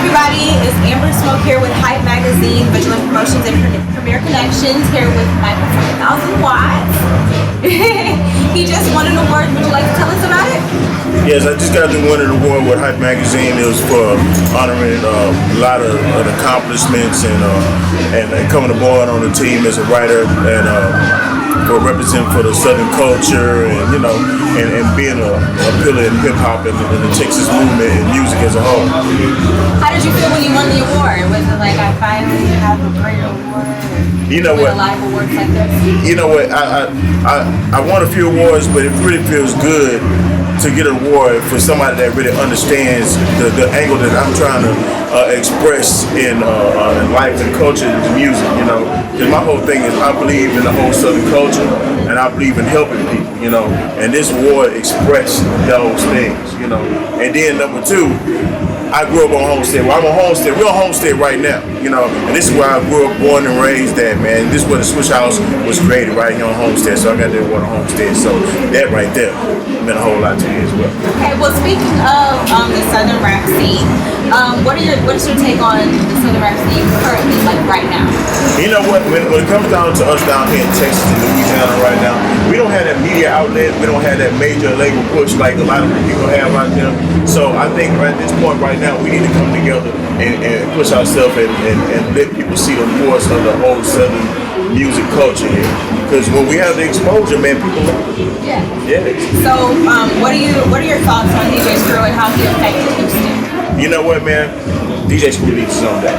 everybody, it's Amber Smoke here with Hype Magazine, Vigilant Promotions and Premier Connections, here with Michael from 1000 Watts. He just won an award. Would you like to tell us about it? Yes, I just got the winning award with Hype Magazine. It was for honoring a lot of accomplishments and coming aboard on the team as a writer and for representing for the Southern culture and and being a pillar in hip hop and the Texas movement and music as a whole. How did you feel when you won the award? Was it like I finally have a great award? You know what? A lot of awards like this. You know what? I won a few awards, but it really feels good to get an award for somebody that really understands the angle that I'm trying to express in life and culture and music, Because my whole thing is I believe in the whole Southern culture and I believe in helping people, And this award expressed those things, And then number two, I grew up on Homestead. Well, I'm on Homestead. We're on Homestead right now, And this is where I grew up, born and raised at, man. This is where the Swish House was created, right here on Homestead. So I got that award on Homestead. So that right there meant a whole lot to me as well. Okay, well, speaking of the Southern rap scene, what's your take on the Southern rap scene currently, like right now? You know what? When it comes down to us down here in Texas and Louisiana right now, we don't have that media outlet. We don't have that major label push like a lot of people have out there. So I think at this point right now, we need to come together and push ourselves and let people see the force of the whole Southern music culture here. Because when we have the exposure, man, people love it. Yeah. So, what are your thoughts on DJ Screw and how he affected Houston? You know what, man? DJ Screw needs his own day.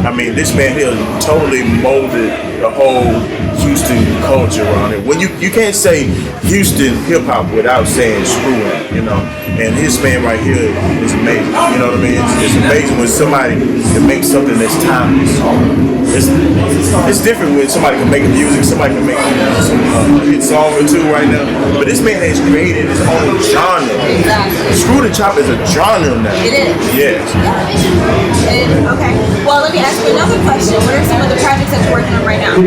I mean, this man here totally molded the whole Houston culture around it. When you can't say Houston hip hop without saying Screw in, And his man right here is amazing. You know what I mean? It's amazing when somebody can make something that's timeless. It's different when somebody can make music, somebody can make some hit song or two right now. But this man has created his own genre. Exactly. Screw the Chop is a genre now. It is. Yes. Okay. Well, let me ask you another question. What are some of the projects that you're working on right now?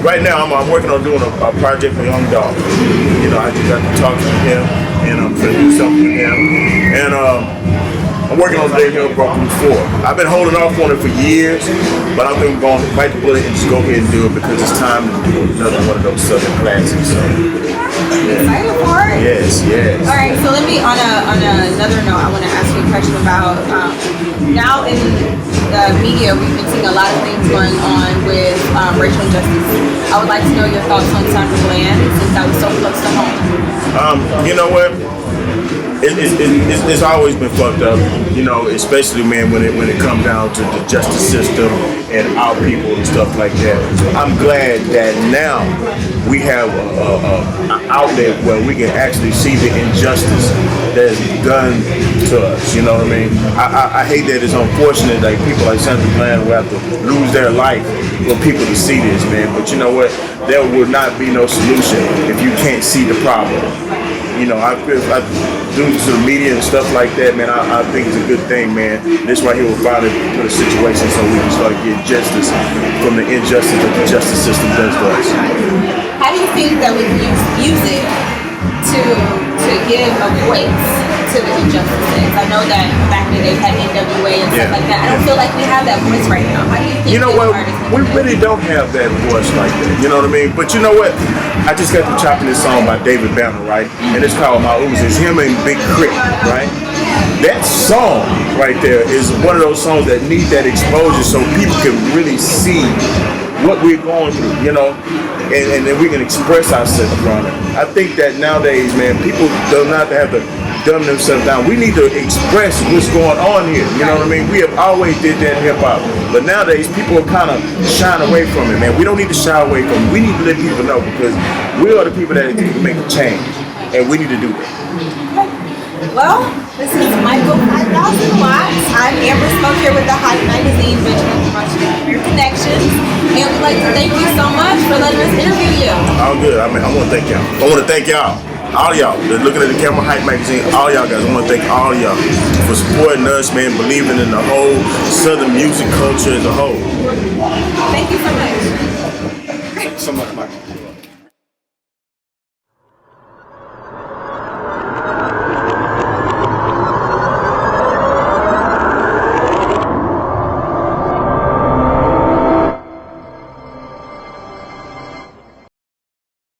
Right now, I'm working on doing a project for Young Dog. I just got to talk to him, and I'm trying to do something with him. And I'm working on Dave Hill Broken 4. I've been holding off on it for years, but I think I'm going to bite the bullet and just go ahead and do it because it's time to do another one of those Southern classics. So, yeah. Excited for it? Yes. All right, so let me, on another note, I want to ask you a question about, now in the media, we've been seeing a lot of things going on with racial injustice. I would like to know your thoughts on Sandra Bland, since that was so close to home. You know what? It's always been fucked up, especially, man, when it comes down to the justice system and our people and stuff like that. I'm glad that now we have an outlet where we can actually see the injustice that's done to us, you know what I mean? I hate that it's unfortunate that people like Sandra Bland will have to lose their life for people to see this, man. But you know what? There will not be no solution if you can't see the problem. I due to the media and stuff like that, man, I think it's a good thing, man. This right here will finally put a situation so we can start getting justice from the injustice that the justice system does to us. How do you think that we can use music to give a voice to the injustices? I know that back in the day we had NWA and stuff like that. I don't feel like we have that voice right now. How do you think we really don't have that voice like that. You know what I mean? But you know what? I just got to chopping this song by David Banner, right? And it's called My Uzi. It's him and Big Crit, right? That song right there is one of those songs that need that exposure so people can really see what we're going through, and then we can express ourselves around it. I think that nowadays, man, people do not have to dumb themselves down. We need to express what's going on here. You know what I mean? We have always did that in hip hop, but nowadays people are kind of shying away from it, man. We don't need to shy away from it. We need to let people know because we are the people that can make a change, and we need to do that. Well, this is Michael 5000 Watts. I'm Amber Smoke here with the Hype Magazine, Vigilant Promotions and Premier Connections, and we'd like to thank you so much for letting us interview you. All good. I want to thank y'all. I want to thank y'all. All y'all that's looking at the camera, Hype Magazine, all y'all guys, I want to thank all y'all for supporting us, man, believing in the whole Southern music culture as a whole. Thank you so much. Thank you so much, Michael.